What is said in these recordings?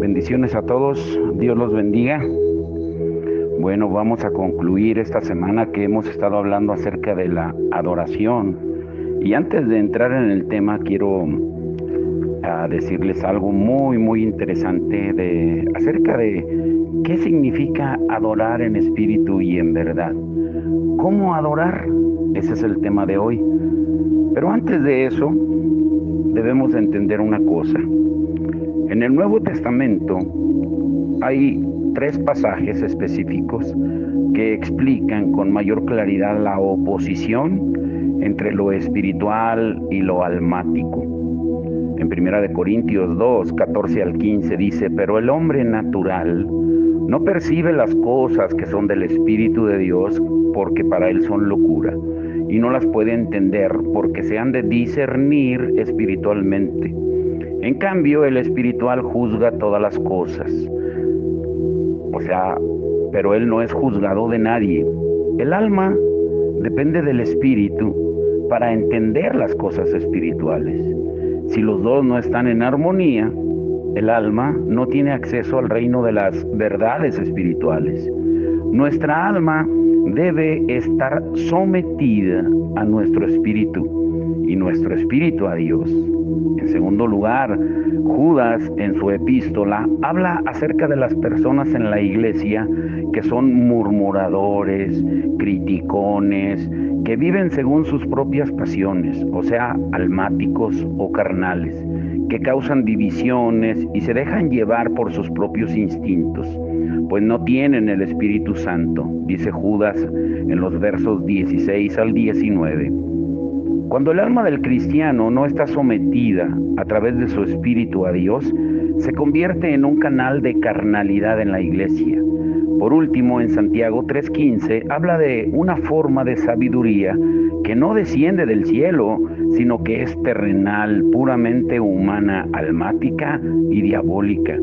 Bendiciones a todos, Dios los bendiga. Bueno, vamos a concluir esta semana que hemos estado hablando acerca de la adoración. Y antes de entrar en el tema, quiero decirles algo muy interesante acerca de qué significa adorar en espíritu y en verdad. ¿Cómo adorar? Ese es el tema de hoy. Pero antes de eso, debemos entender una cosa. En el Nuevo Testamento hay 3 pasajes específicos que explican con mayor claridad la oposición entre lo espiritual y lo almático. En 1 Corintios 2, 14 al 15 dice: pero el hombre natural no percibe las cosas que son del Espíritu de Dios, porque para él son locura, y no las puede entender porque se han de discernir espiritualmente. En cambio, el espiritual juzga todas las cosas. Pero él no es juzgado de nadie. El alma depende del espíritu para entender las cosas espirituales. Si los dos no están en armonía, el alma no tiene acceso al reino de las verdades espirituales. Nuestra alma debe estar sometida a nuestro espíritu y nuestro espíritu a Dios. En segundo lugar, Judas en su epístola habla acerca de las personas en la iglesia que son murmuradores, criticones, que viven según sus propias pasiones, o sea, almáticos o carnales, que causan divisiones y se dejan llevar por sus propios instintos, pues no tienen el Espíritu Santo, dice Judas en los versos 16 al 19. Cuando el alma del cristiano no está sometida a través de su espíritu a Dios, se convierte en un canal de carnalidad en la iglesia. Por último, en Santiago 3:15 habla de una forma de sabiduría que no desciende del cielo, sino que es terrenal, puramente humana, almática y diabólica.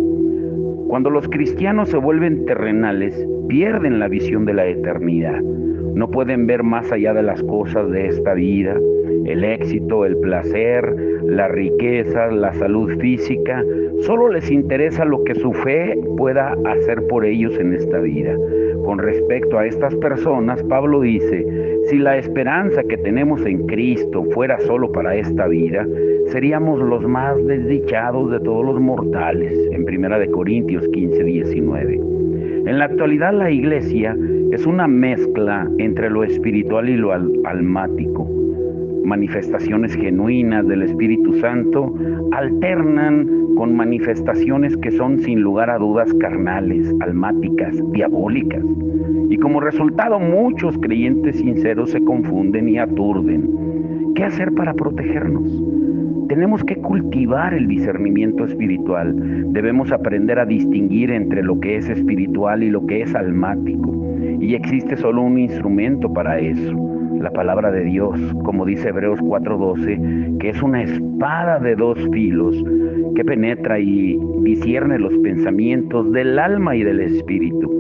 Cuando los cristianos se vuelven terrenales, pierden la visión de la eternidad. No pueden ver más allá de las cosas de esta vida, el éxito, el placer, la riqueza, la salud física. Solo les interesa lo que su fe pueda hacer por ellos en esta vida. Con respecto a estas personas, Pablo dice: si la esperanza que tenemos en Cristo fuera solo para esta vida, seríamos los más desdichados de todos los mortales. En 1 Corintios 15, 19. En la actualidad, la iglesia es una mezcla entre lo espiritual y lo almático. Manifestaciones genuinas del Espíritu Santo alternan con manifestaciones que son sin lugar a dudas carnales, almáticas, diabólicas. Y como resultado, muchos creyentes sinceros se confunden y aturden. ¿Qué hacer para protegernos? Tenemos que cultivar el discernimiento espiritual. Debemos aprender a distinguir entre lo que es espiritual y lo que es almático. Y existe solo un instrumento para eso: la palabra de Dios, como dice Hebreos 4:12, que es una espada de 2 filos que penetra y discierne los pensamientos del alma y del espíritu.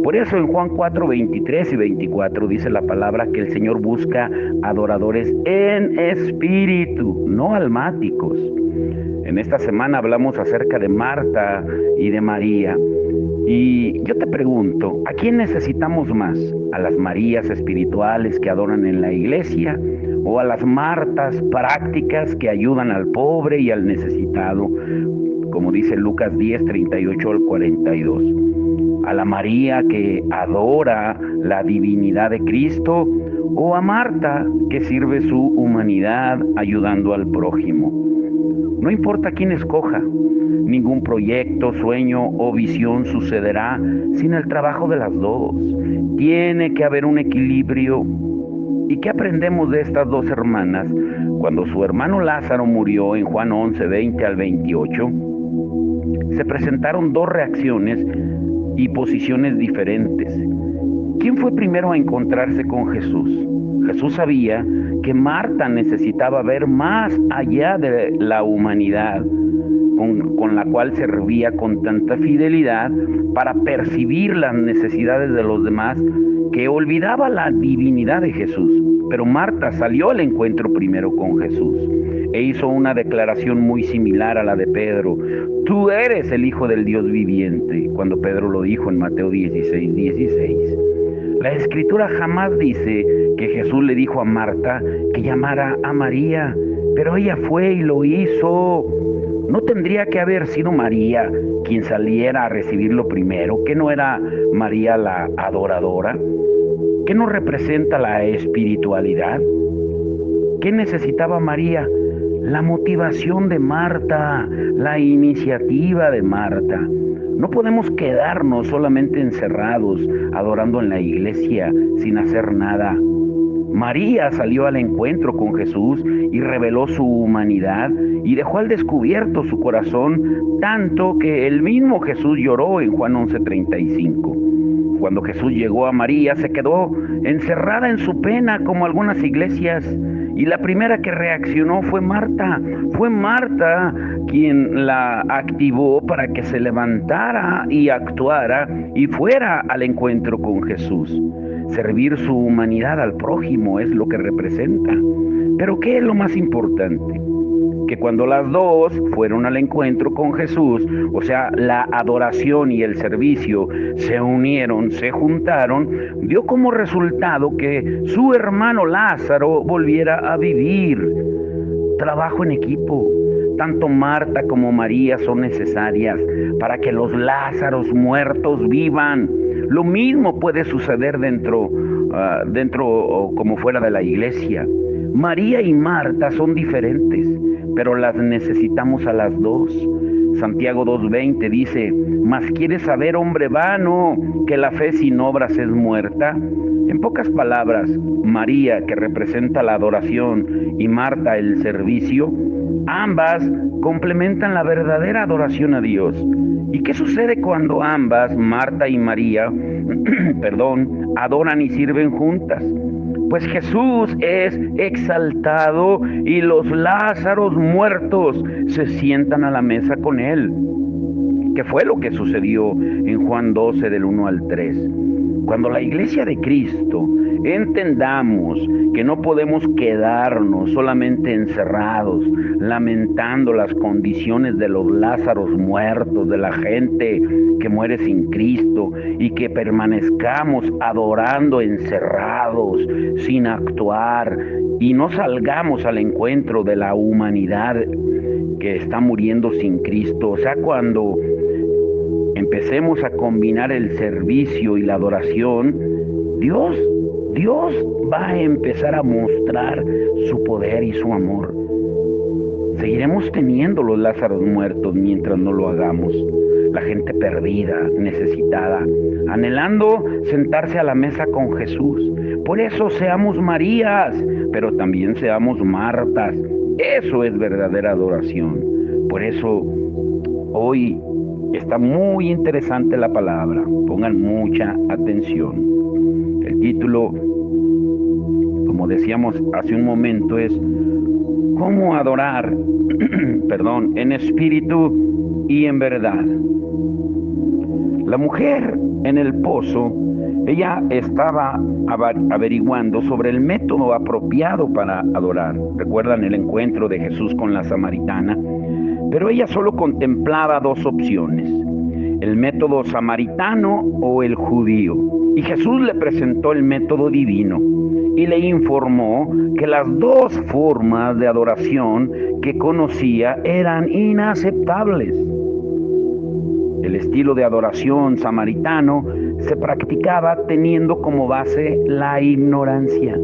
Por eso en Juan 4:23 y 24 dice la palabra que el Señor busca adoradores en espíritu, no almáticos. En esta semana hablamos acerca de Marta y de María. Y yo te pregunto, ¿a quién necesitamos más? ¿A las Marías espirituales que adoran en la iglesia? ¿O a las Martas prácticas que ayudan al pobre y al necesitado? Como dice Lucas 10, 38 al 42. ¿A la María que adora la divinidad de Cristo? ¿O a Marta que sirve su humanidad ayudando al prójimo? No importa quién escoja, ningún proyecto, sueño o visión sucederá sin el trabajo de las dos. Tiene que haber un equilibrio. ¿Y qué aprendemos de estas 2 hermanas? Cuando su hermano Lázaro murió en Juan 11, 20 al 28, se presentaron 2 reacciones y posiciones diferentes. ¿Quién fue primero a encontrarse con Jesús? Jesús sabía que Marta necesitaba ver más allá de la humanidad con la cual servía con tanta fidelidad para percibir las necesidades de los demás, que olvidaba la divinidad de Jesús. Pero Marta salió al encuentro primero con Jesús e hizo una declaración muy similar a la de Pedro: tú eres el Hijo del Dios viviente, cuando Pedro lo dijo en Mateo 16:16. La Escritura jamás dice que Jesús le dijo a Marta que llamara a María, pero ella fue y lo hizo. ¿No tendría que haber sido María quien saliera a recibirlo primero? ¿Que no era María la adoradora? ¿Qué nos representa la espiritualidad? ¿Qué necesitaba María? La motivación de Marta, la iniciativa de Marta. No podemos quedarnos solamente encerrados, adorando en la iglesia, sin hacer nada. María salió al encuentro con Jesús y reveló su humanidad y dejó al descubierto su corazón, tanto que el mismo Jesús lloró en Juan 11:35. Cuando Jesús llegó a María, se quedó encerrada en su pena, como algunas iglesias, y la primera que reaccionó fue Marta. Fue Marta quien la activó para que se levantara y actuara y fuera al encuentro con Jesús. Servir su humanidad al prójimo es lo que representa. Pero ¿qué es lo más importante? Que cuando las dos fueron al encuentro con Jesús, o sea, la adoración y el servicio se unieron, se juntaron, dio como resultado que su hermano Lázaro volviera a vivir. Trabajo en equipo. Tanto Marta como María son necesarias para que los Lázaros muertos vivan. Lo mismo puede suceder dentro o como fuera de la iglesia. María y Marta son diferentes, pero las necesitamos a las dos. Santiago 2:20 dice: ¿mas quieres saber, hombre vano, que la fe sin obras es muerta? En pocas palabras, María, que representa la adoración, y Marta el servicio, ambas complementan la verdadera adoración a Dios. ¿Y qué sucede cuando ambas, Marta y María, adoran y sirven juntas? Pues Jesús es exaltado y los Lázaros muertos se sientan a la mesa con él. ¿Qué fue lo que sucedió en Juan 12 del 1 al 3? Cuando la iglesia de Cristo entendamos que no podemos quedarnos solamente encerrados, lamentando las condiciones de los Lázaros muertos, de la gente que muere sin Cristo, y que permanezcamos adorando encerrados, sin actuar, y no salgamos al encuentro de la humanidad que está muriendo sin Cristo. O sea, cuando empecemos a combinar el servicio y la adoración, Dios va a empezar a mostrar su poder y su amor. Seguiremos teniendo los Lázaros muertos mientras no lo hagamos. La gente perdida, necesitada, anhelando sentarse a la mesa con Jesús. Por eso seamos Marías, pero también seamos Martas. Eso es verdadera adoración. Por eso hoy está muy interesante la palabra. Pongan mucha atención. El título, como decíamos hace un momento, es ¿cómo adorar en espíritu y en verdad? La mujer en el pozo, ella estaba averiguando sobre el método apropiado para adorar. ¿Recuerdan el encuentro de Jesús con la samaritana? Pero ella solo contemplaba dos opciones: el método samaritano o el judío. Y Jesús le presentó el método divino y le informó que las dos formas de adoración que conocía eran inaceptables. El estilo de adoración samaritano se practicaba teniendo como base la ignorancia.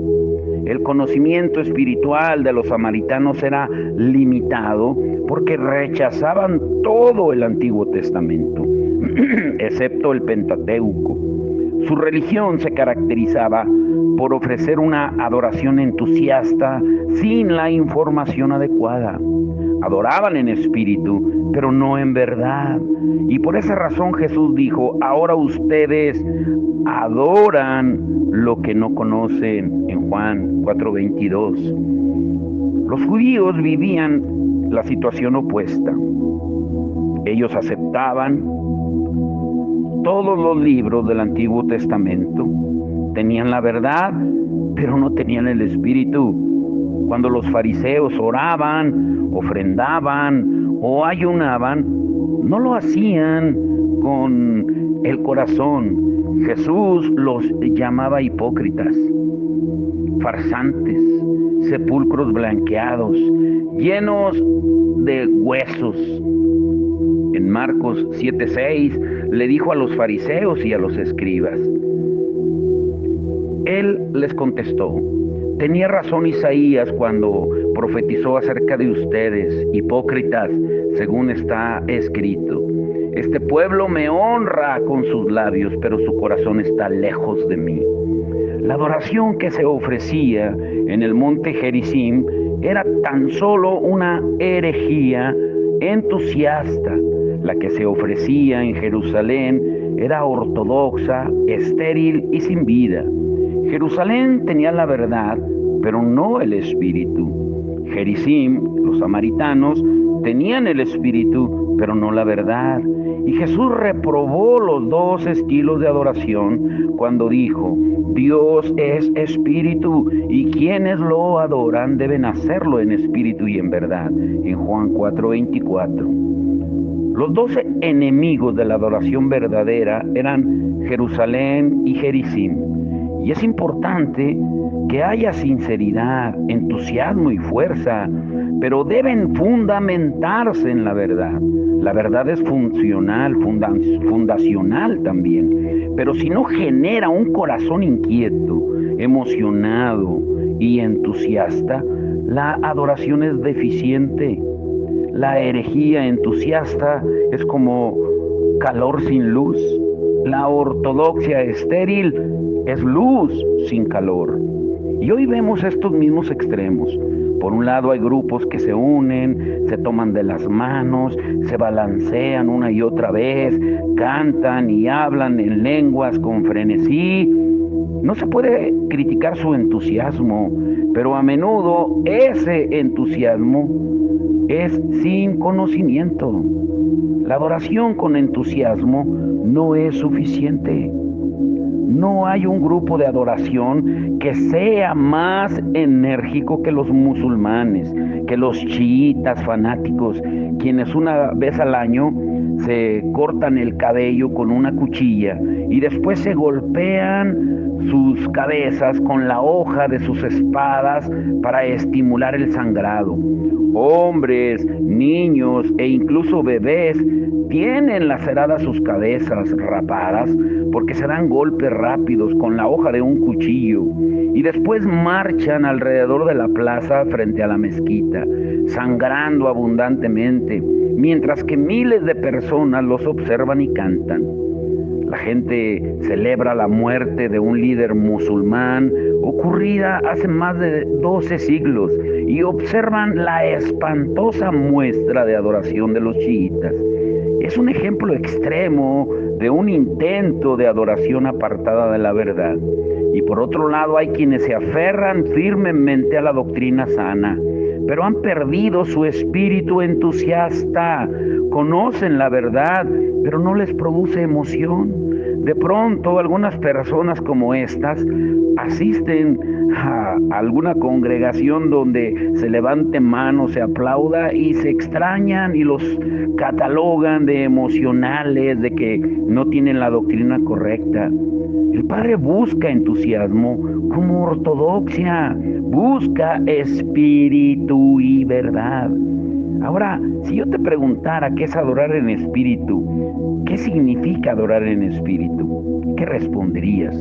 El conocimiento espiritual de los samaritanos era limitado porque rechazaban todo el Antiguo Testamento, excepto el Pentateuco. Su religión se caracterizaba por ofrecer una adoración entusiasta sin la información adecuada. Adoraban en espíritu, pero no en verdad. Y por esa razón Jesús dijo: ahora ustedes adoran lo que no conocen, en Juan 4:22. Los judíos vivían la situación opuesta. Ellos aceptaban todos los libros del Antiguo Testamento, tenían la verdad, pero no tenían el Espíritu. Cuando los fariseos oraban, ofrendaban o ayunaban, no lo hacían con el corazón. Jesús los llamaba hipócritas, farsantes, sepulcros blanqueados, llenos de huesos. En Marcos 7:6 le dijo a los fariseos y a los escribas. Él les contestó: tenía razón Isaías cuando profetizó acerca de ustedes, hipócritas, según está escrito. Este pueblo me honra con sus labios, pero su corazón está lejos de mí. La adoración que se ofrecía en el monte Gerizim era tan solo una herejía entusiasta. La que se ofrecía en Jerusalén era ortodoxa, estéril y sin vida. Jerusalén tenía la verdad, pero no el espíritu. Gerizim, los samaritanos, tenían el espíritu, pero no la verdad. Y Jesús reprobó los dos estilos de adoración cuando dijo: Dios es espíritu y quienes lo adoran deben hacerlo en espíritu y en verdad. En Juan 4:24. Los 12 enemigos de la adoración verdadera eran Jerusalén y Gerizim. Y es importante que haya sinceridad, entusiasmo y fuerza, pero deben fundamentarse en la verdad. La verdad es funcional, fundacional también. Pero si no genera un corazón inquieto, emocionado y entusiasta, la adoración es deficiente. La herejía entusiasta es como calor sin luz. La ortodoxia estéril es luz sin calor. Y hoy vemos estos mismos extremos. Por un lado hay grupos que se unen, se toman de las manos, se balancean una y otra vez, cantan y hablan en lenguas con frenesí. No se puede criticar su entusiasmo, pero a menudo ese entusiasmo es sin conocimiento. La adoración con entusiasmo no es suficiente. No hay un grupo de adoración que sea más enérgico que los musulmanes, que los chiitas fanáticos, quienes una vez al año se cortan el cabello con una cuchilla y después se golpean sus cabezas con la hoja de sus espadas para estimular el sangrado. Hombres, niños e incluso bebés tienen laceradas sus cabezas rapadas porque se dan golpes rápidos con la hoja de un cuchillo y después marchan alrededor de la plaza frente a la mezquita, sangrando abundantemente, mientras que miles de personas los observan y cantan. La gente celebra la muerte de un líder musulmán ocurrida hace más de 12 siglos y observan la espantosa muestra de adoración de los chiitas. Es un ejemplo extremo de un intento de adoración apartada de la verdad. Y por otro lado hay quienes se aferran firmemente a la doctrina sana, pero han perdido su espíritu entusiasta. Conocen la verdad, pero no les produce emoción. De pronto, algunas personas como estas asisten a alguna congregación donde se levanten manos, se aplauda y se extrañan y los catalogan de emocionales, de que no tienen la doctrina correcta. El Padre busca entusiasmo como ortodoxia, busca espíritu y verdad. Ahora, si yo te preguntara qué es adorar en espíritu, ¿qué significa adorar en espíritu? ¿Qué responderías?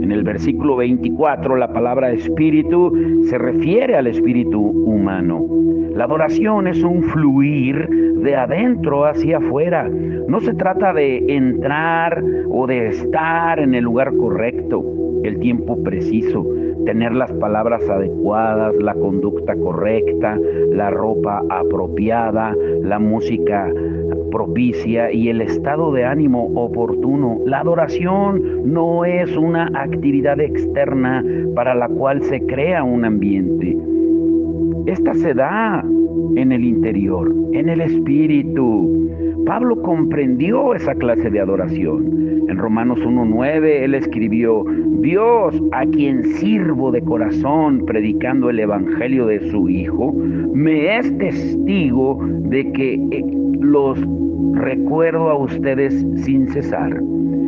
En el versículo 24, la palabra espíritu se refiere al espíritu humano. La adoración es un fluir de adentro hacia afuera. No se trata de entrar o de estar en el lugar correcto, el tiempo preciso, tener las palabras adecuadas, la conducta correcta, la ropa apropiada, la música propicia y el estado de ánimo oportuno. La adoración no es una actividad externa para la cual se crea un ambiente. Esta se da en el interior, en el espíritu. Pablo comprendió esa clase de adoración. En Romanos 1:9 él escribió: Dios, a quien sirvo de corazón predicando el evangelio de su Hijo, me es testigo de que los recuerdo a ustedes sin cesar.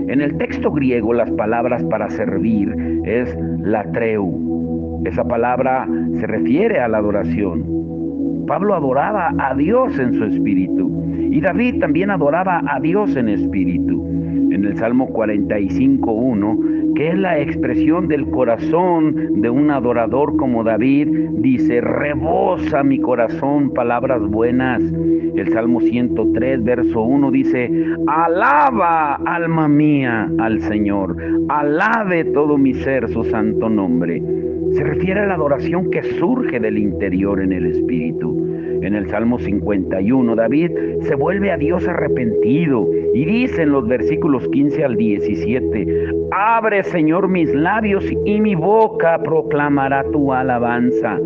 En el texto griego las palabras para servir es latreu. Esa palabra se refiere a la adoración. Pablo adoraba a Dios en su espíritu y David también adoraba a Dios en espíritu. En el Salmo 45:1, que es la expresión del corazón de un adorador como David, dice: rebosa mi corazón palabras buenas. El Salmo 103, verso 1 dice: alaba, alma mía, al Señor, alabe todo mi ser su santo nombre. Se refiere a la adoración que surge del interior en el espíritu. En el Salmo 51, David se vuelve a Dios arrepentido y dice en los versículos 15 al 17: abre, Señor, mis labios y mi boca proclamará tu alabanza.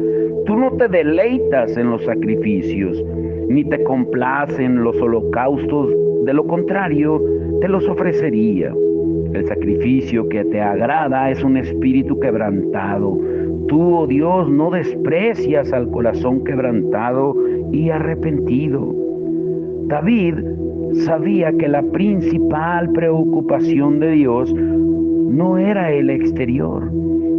Tú no te deleitas en los sacrificios, ni te complacen los holocaustos, de lo contrario, te los ofrecería. El sacrificio que te agrada es un espíritu quebrantado. Tú, oh Dios, no desprecias al corazón quebrantado y arrepentido. David sabía que la principal preocupación de Dios no era el exterior,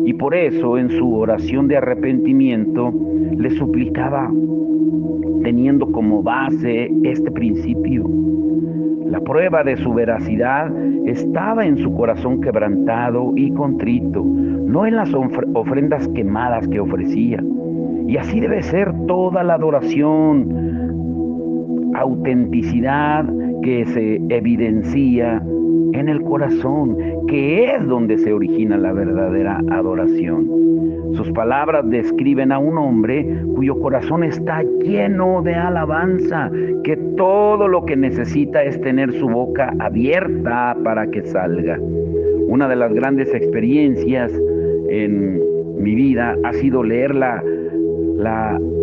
y por eso en su oración de arrepentimiento le suplicaba, teniendo como base este principio. La prueba de su veracidad estaba en su corazón quebrantado y contrito, no en las ofrendas quemadas que ofrecía. Y así debe ser toda la adoración, autenticidad que se evidencia en el corazón, que es donde se origina la verdadera adoración. Sus palabras describen a un hombre cuyo corazón está lleno de alabanza, que todo lo que necesita es tener su boca abierta para que salga. Una de las grandes experiencias en mi vida ha sido leer la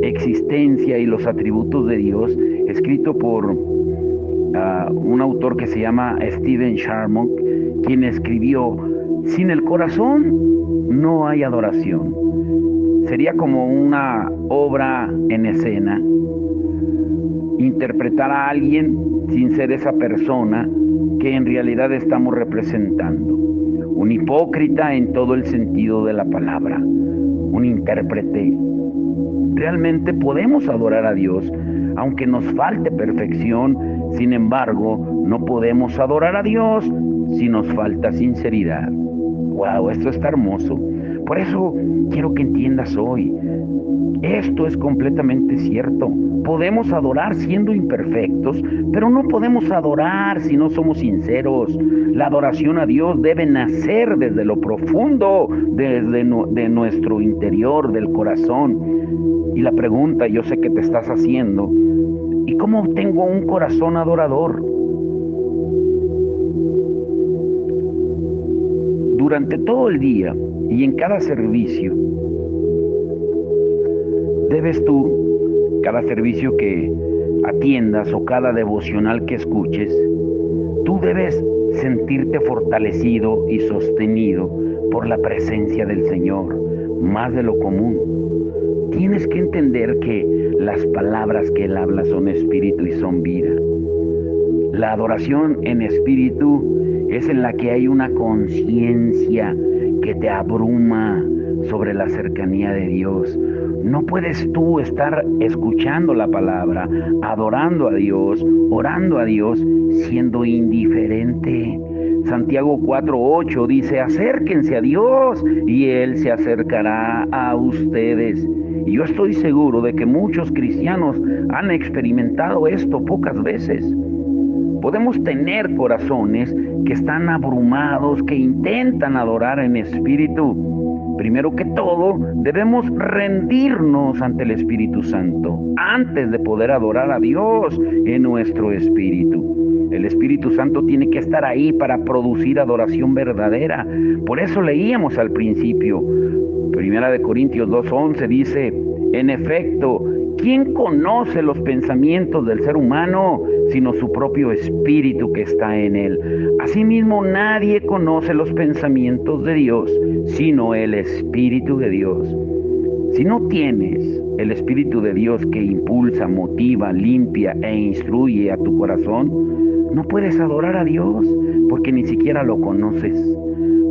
existencia y los atributos de Dios, escrito por un autor que se llama Stephen Charnock, quien escribió: sin el corazón no hay adoración. Sería como una obra en escena, interpretar a alguien sin ser esa persona que en realidad estamos representando. Un hipócrita en todo el sentido de la palabra, un intérprete. Realmente podemos adorar a Dios, aunque nos falte perfección. Sin embargo, no podemos adorar a Dios si nos falta sinceridad. ¡Wow! Esto está hermoso. Por eso quiero que entiendas hoy, esto es completamente cierto. Podemos adorar siendo imperfectos, pero no podemos adorar si no somos sinceros. La adoración a Dios debe nacer desde lo profundo, de nuestro interior, del corazón. Y la pregunta yo sé que te estás haciendo: ¿y cómo tengo un corazón adorador? Durante todo el día y en cada servicio, debes tú, cada servicio que atiendas o cada devocional que escuches, tú debes sentirte fortalecido y sostenido por la presencia del Señor, más de lo común. Tienes que entender que las palabras que Él habla son espíritu y son vida. La adoración en espíritu es en la que hay una conciencia que te abruma sobre la cercanía de Dios. No puedes tú estar escuchando la palabra, adorando a Dios, orando a Dios, siendo indiferente. Santiago 4:8 dice: acérquense a Dios y Él se acercará a ustedes. Y yo estoy seguro de que muchos cristianos han experimentado esto pocas veces. Podemos tener corazones que están abrumados, que intentan adorar en espíritu. Primero que todo, debemos rendirnos ante el Espíritu Santo antes de poder adorar a Dios en nuestro espíritu. El Espíritu Santo tiene que estar ahí para producir adoración verdadera. Por eso leíamos al principio, 1 Corintios 2:11 dice: En efecto, ¿quién conoce los pensamientos del ser humano sino su propio espíritu que está en él? Asimismo, nadie conoce los pensamientos de Dios sino el Espíritu de Dios. Si no tienes el Espíritu de Dios que impulsa, motiva, limpia e instruye a tu corazón, no puedes adorar a Dios porque ni siquiera lo conoces.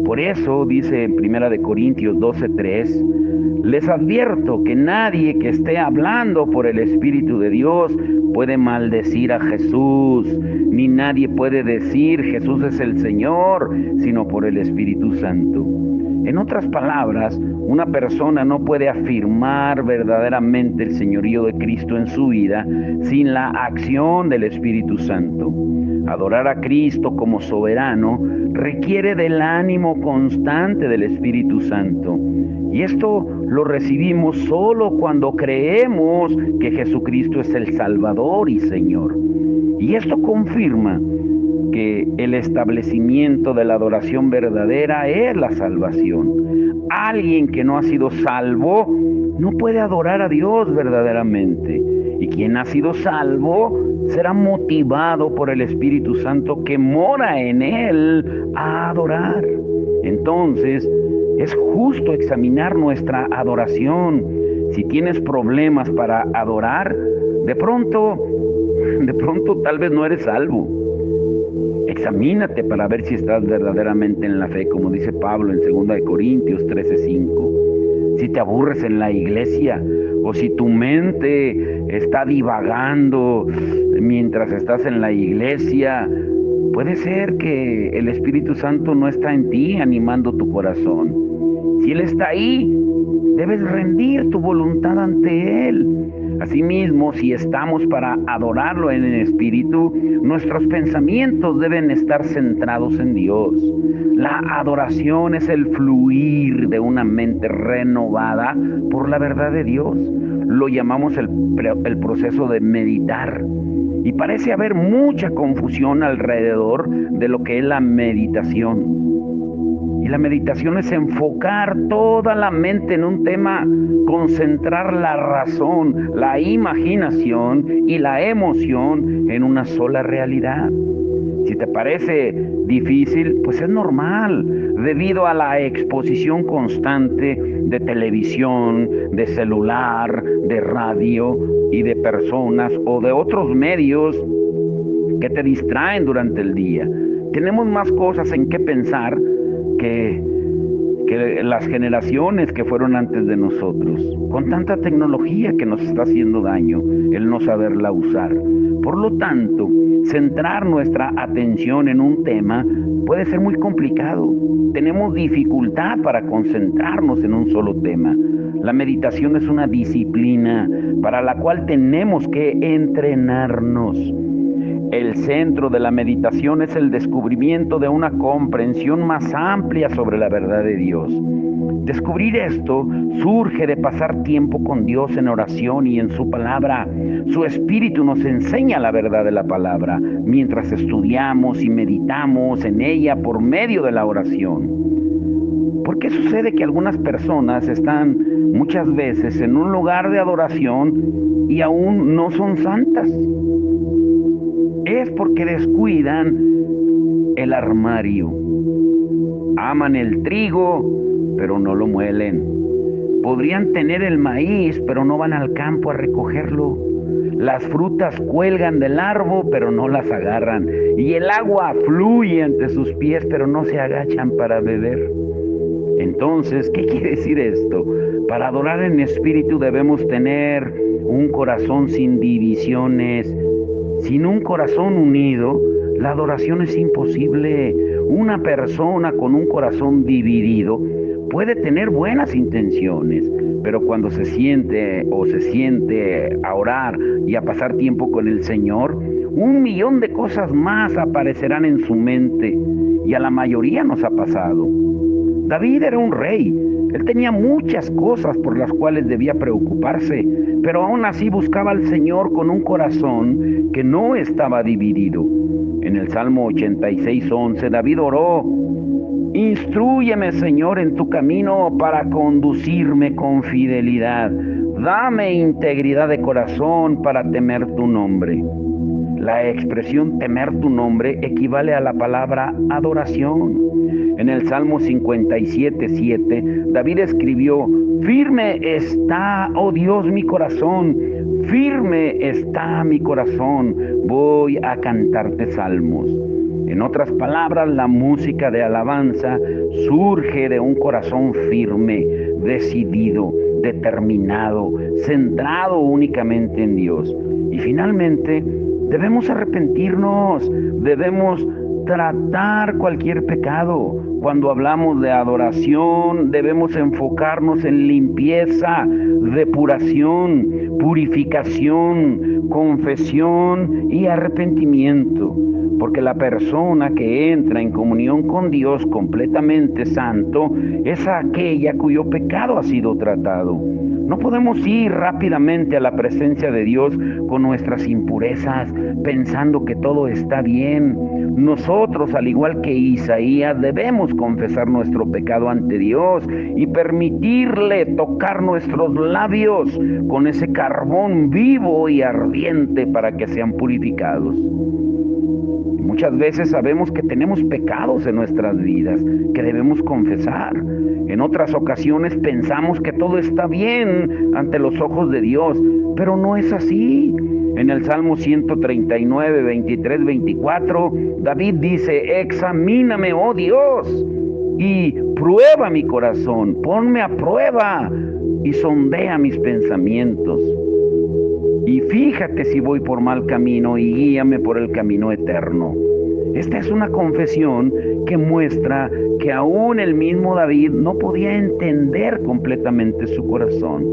Por eso dice en 1 Corintios 12:3, les advierto que nadie que esté hablando por el Espíritu de Dios puede maldecir a Jesús, ni nadie puede decir Jesús es el Señor, sino por el Espíritu Santo. En otras palabras, una persona no puede afirmar verdaderamente el señorío de Cristo en su vida sin la acción del Espíritu Santo. Adorar a Cristo como soberano requiere del ánimo constante del Espíritu Santo. Y esto lo recibimos solo cuando creemos que Jesucristo es el Salvador y Señor. Y esto confirma que el establecimiento de la adoración verdadera es la salvación. Alguien que no ha sido salvo no puede adorar a Dios verdaderamente. Y quien ha sido salvo será motivado por el Espíritu Santo que mora en él a adorar. Entonces, es justo examinar nuestra adoración. Si tienes problemas para adorar, de pronto tal vez no eres salvo. Examínate para ver si estás verdaderamente en la fe, como dice Pablo en 2 Corintios 13:5. Si te aburres en la iglesia o si tu mente está divagando mientras estás en la iglesia, puede ser que el Espíritu Santo no está en ti animando tu corazón. Si Él está ahí, debes rendir tu voluntad ante Él. Asimismo, si estamos para adorarlo en el Espíritu, nuestros pensamientos deben estar centrados en Dios. La adoración es el fluir de una mente renovada por la verdad de Dios. Lo llamamos el proceso de meditar. Y parece haber mucha confusión alrededor de lo que es la meditación. Y la meditación es enfocar toda la mente en un tema, concentrar la razón, la imaginación y la emoción en una sola realidad. Si te parece difícil, pues es normal, debido a la exposición constante de televisión, de celular, de radio y de personas o de otros medios que te distraen durante el día. Tenemos más cosas en qué pensar que las generaciones que fueron antes de nosotros, con tanta tecnología que nos está haciendo daño el no saberla usar. Por lo tanto, centrar nuestra atención en un tema puede ser muy complicado. Tenemos dificultad para concentrarnos en un solo tema. La meditación es una disciplina para la cual tenemos que entrenarnos. El centro de la meditación es el descubrimiento de una comprensión más amplia sobre la verdad de Dios. Descubrir esto surge de pasar tiempo con Dios en oración y en su palabra. Su Espíritu nos enseña la verdad de la palabra mientras estudiamos y meditamos en ella por medio de la oración. ¿Por qué sucede que algunas personas están muchas veces en un lugar de adoración y aún no son santas? Es porque descuidan el armario. Aman el trigo, pero no lo muelen. Podrían tener el maíz, pero no van al campo a recogerlo. Las frutas cuelgan del árbol, pero no las agarran. Y el agua fluye ante sus pies, pero no se agachan para beber. Entonces, ¿qué quiere decir esto? Para adorar en espíritu debemos tener un corazón sin divisiones. Sin un corazón unido, la adoración es imposible. Una persona con un corazón dividido puede tener buenas intenciones, pero cuando se siente a orar y a pasar tiempo con el Señor, 1,000,000 de cosas más aparecerán en su mente, y a la mayoría nos ha pasado. David era un rey. Él tenía muchas cosas por las cuales debía preocuparse, pero aún así buscaba al Señor con un corazón que no estaba dividido. En el Salmo 86:11, David oró: instrúyeme, Señor, en tu camino para conducirme con fidelidad. Dame integridad de corazón para temer tu nombre. La expresión temer tu nombre equivale a la palabra adoración. En el Salmo 57:7, David escribió: firme está, oh Dios, mi corazón, firme está mi corazón, voy a cantarte salmos. En otras palabras, la música de alabanza surge de un corazón firme, decidido, determinado, centrado únicamente en Dios. Y finalmente, debemos arrepentirnos, debemos tratar cualquier pecado. Cuando hablamos de adoración, debemos enfocarnos en limpieza, depuración, purificación, confesión y arrepentimiento. Porque la persona que entra en comunión con Dios completamente santo es aquella cuyo pecado ha sido tratado. No podemos ir rápidamente a la presencia de Dios con nuestras impurezas, pensando que todo está bien. Nosotros, al igual que Isaías, debemos confesar nuestro pecado ante Dios y permitirle tocar nuestros labios con ese carbón vivo y ardiente para que sean purificados. Muchas veces sabemos que tenemos pecados en nuestras vidas, que debemos confesar. En otras ocasiones pensamos que todo está bien ante los ojos de Dios, pero no es así. En el Salmo 139, 23, 24, David dice: examíname, oh Dios, y prueba mi corazón, ponme a prueba y sondea mis pensamientos. Y fíjate si voy por mal camino y guíame por el camino eterno. Esta es una confesión que muestra que aún el mismo David no podía entender completamente su corazón.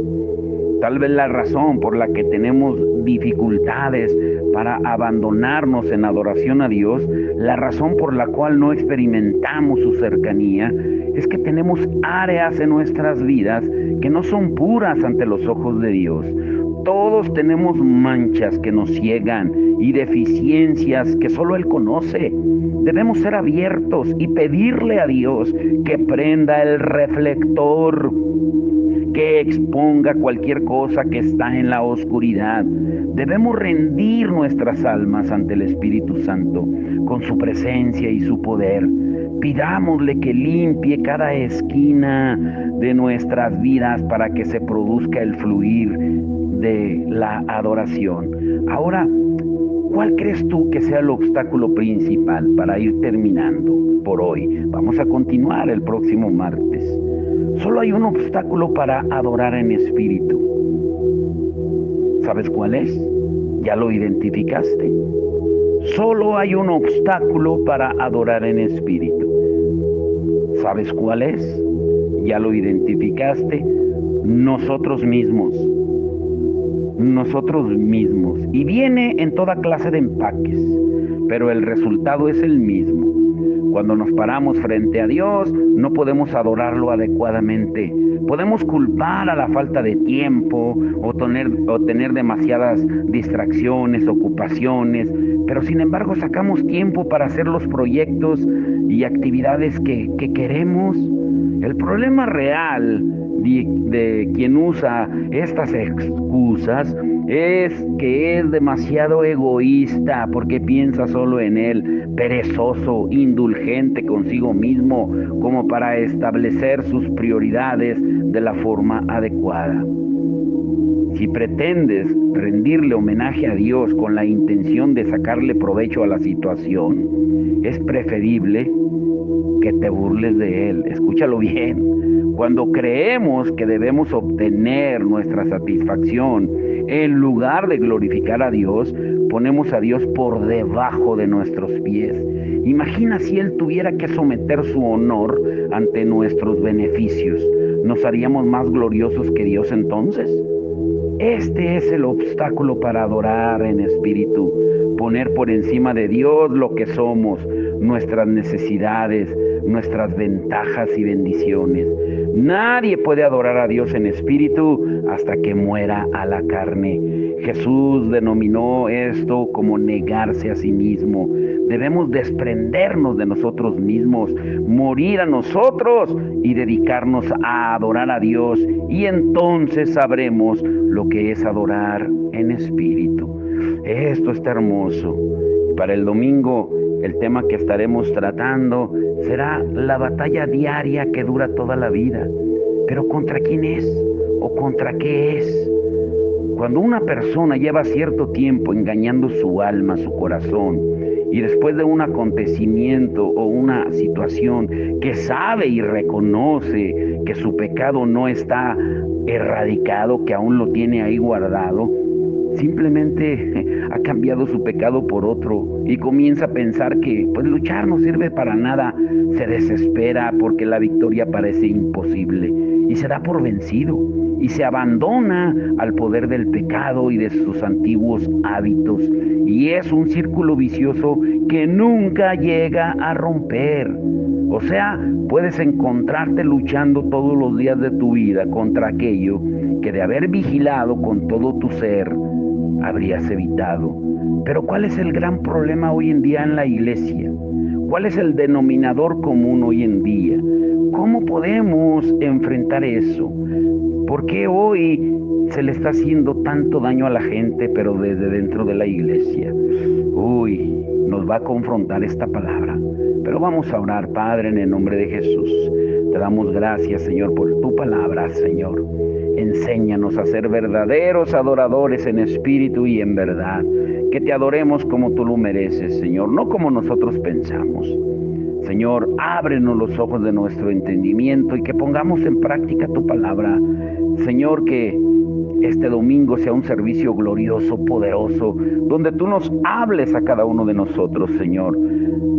Tal vez la razón por la que tenemos dificultades para abandonarnos en adoración a Dios, la razón por la cual no experimentamos su cercanía, es que tenemos áreas en nuestras vidas que no son puras ante los ojos de Dios. Todos tenemos manchas que nos ciegan y deficiencias que solo Él conoce. Debemos ser abiertos y pedirle a Dios que prenda el reflector, que exponga cualquier cosa que está en la oscuridad. Debemos rendir nuestras almas ante el Espíritu Santo con su presencia y su poder. Pidámosle que limpie cada esquina de nuestras vidas para que se produzca el fluir de la adoración. Ahora, ¿cuál crees tú que sea el obstáculo principal para ir terminando por hoy? Vamos a continuar el próximo martes. Solo hay un obstáculo para adorar en espíritu. ¿Sabes cuál es? ¿Ya lo identificaste? Solo hay un obstáculo para adorar en espíritu. ¿Sabes cuál es? ¿Ya lo identificaste? Nosotros mismos. Y viene en toda clase de empaques, pero el resultado es el mismo. Cuando nos paramos frente a Dios, no podemos adorarlo adecuadamente. Podemos culpar a la falta de tiempo o tener demasiadas distracciones, ocupaciones, pero sin embargo sacamos tiempo para hacer los proyectos y actividades que queremos. El problema real de quien usa estas excusas es que es demasiado egoísta porque piensa solo en él, perezoso, indulgente consigo mismo, como para establecer sus prioridades de la forma adecuada. Si pretendes rendirle homenaje a Dios con la intención de sacarle provecho a la situación, es preferible que te burles de Él. Escúchalo bien. Cuando creemos que debemos obtener nuestra satisfacción, en lugar de glorificar a Dios, ponemos a Dios por debajo de nuestros pies. Imagina si Él tuviera que someter su honor ante nuestros beneficios. ¿Nos haríamos más gloriosos que Dios entonces? Este es el obstáculo para adorar en espíritu. Poner por encima de Dios lo que somos, nuestras necesidades, nuestras ventajas y bendiciones. Nadie puede adorar a Dios en espíritu hasta que muera a la carne. Jesús denominó esto como negarse a sí mismo. Debemos desprendernos de nosotros mismos, morir a nosotros y dedicarnos a adorar a Dios. Y entonces sabremos lo que es adorar en espíritu. Esto está hermoso. Para el domingo, el tema que estaremos tratando será la batalla diaria que dura toda la vida. Pero ¿contra quién es? ¿O contra qué es? Cuando una persona lleva cierto tiempo engañando su alma, su corazón, y después de un acontecimiento o una situación que sabe y reconoce que su pecado no está erradicado, que aún lo tiene ahí guardado, simplemente ha cambiado su pecado por otro y comienza a pensar que pues luchar no sirve para nada, se desespera porque la victoria parece imposible y se da por vencido y se abandona al poder del pecado y de sus antiguos hábitos, y es un círculo vicioso que nunca llega a romper. O sea, puedes encontrarte luchando todos los días de tu vida contra aquello que de haber vigilado con todo tu ser habrías evitado. Pero ¿cuál es el gran problema hoy en día en la iglesia? ¿Cuál es el denominador común hoy en día? ¿Cómo podemos enfrentar eso? ¿Por qué hoy se le está haciendo tanto daño a la gente, pero desde dentro de la iglesia? Uy, nos va a confrontar esta palabra. Pero vamos a orar, Padre, en el nombre de Jesús. Te damos gracias, Señor, por tu palabra, Señor. Enséñanos a ser verdaderos adoradores en espíritu y en verdad. Que te adoremos como tú lo mereces, Señor, no como nosotros pensamos. Señor, ábrenos los ojos de nuestro entendimiento y que pongamos en práctica tu palabra. Señor, que este domingo sea un servicio glorioso, poderoso, donde tú nos hables a cada uno de nosotros, Señor.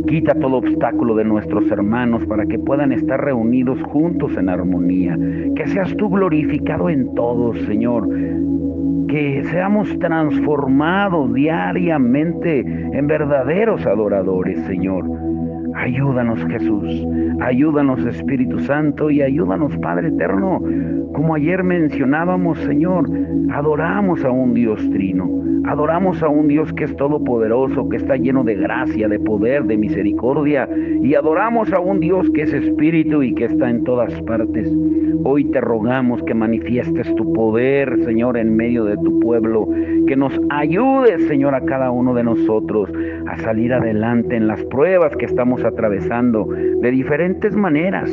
Quita todo obstáculo de nuestros hermanos para que puedan estar reunidos juntos en armonía. Que seas tú glorificado en todos, Señor. Que seamos transformados diariamente en verdaderos adoradores, Señor. Ayúdanos, Jesús, ayúdanos, Espíritu Santo, y ayúdanos, Padre Eterno. Como ayer mencionábamos, Señor, adoramos a un Dios trino, adoramos a un Dios que es todopoderoso, que está lleno de gracia, de poder, de misericordia, y adoramos a un Dios que es Espíritu y que está en todas partes. Hoy te rogamos que manifiestes tu poder, Señor, en medio de tu pueblo, que nos ayudes, Señor, a cada uno de nosotros a salir adelante en las pruebas que estamos atravesando de diferentes maneras,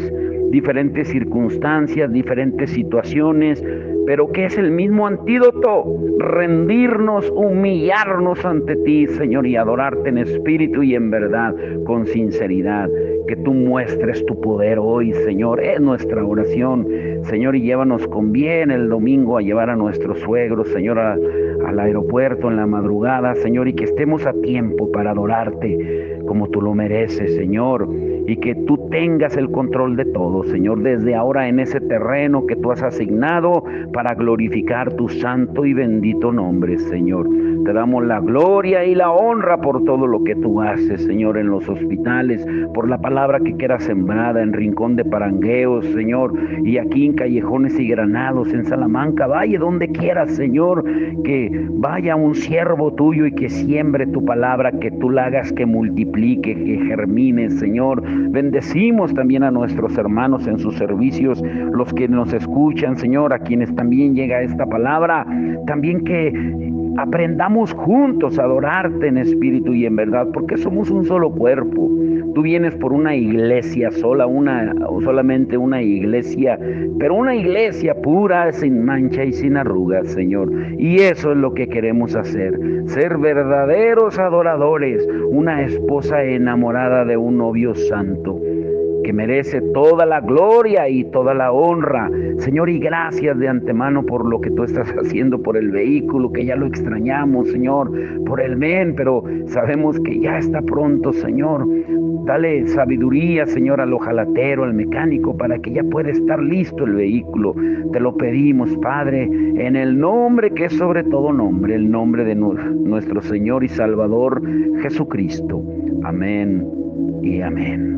diferentes circunstancias, diferentes situaciones, pero que es el mismo antídoto: rendirnos, humillarnos ante ti, Señor, y adorarte en espíritu y en verdad, con sinceridad. Que tú muestres tu poder hoy, Señor, es nuestra oración, Señor, y llévanos con bien el domingo a llevar a nuestros suegros, Señor, al aeropuerto en la madrugada, Señor, y que estemos a tiempo para adorarte como tú lo mereces, Señor, y que tú tengas el control de todo, Señor, desde ahora en ese terreno que tú has asignado para glorificar tu santo y bendito nombre, Señor. Te damos la gloria y la honra por todo lo que tú haces, Señor, en los hospitales, por la palabra que queda sembrada en Rincón de Parangueos, Señor, y aquí en Callejones y Granados, en Salamanca, Valle, donde quieras, Señor, que vaya un siervo tuyo y que siembre tu palabra, que tú la hagas que multiplique, que germine, Señor. Bendecimos también a nuestros hermanos en sus servicios, los que nos escuchan, Señor, a quienes también llega esta palabra, también que aprendamos juntos a adorarte en espíritu y en verdad, porque somos un solo cuerpo. Tú vienes por una iglesia sola, solamente una iglesia, pero una iglesia pura, sin mancha y sin arrugas, Señor. Y eso es lo que queremos hacer, ser verdaderos adoradores, una esposa enamorada de un novio santo, que merece toda la gloria y toda la honra, Señor, y gracias de antemano por lo que tú estás haciendo por el vehículo, que ya lo extrañamos, Señor, por el men, pero sabemos que ya está pronto, Señor. Dale sabiduría, Señor, al ojalatero, al mecánico, para que ya pueda estar listo el vehículo. Te lo pedimos, Padre, en el nombre que es sobre todo nombre, el nombre de nuestro Señor y Salvador Jesucristo. Amén y amén.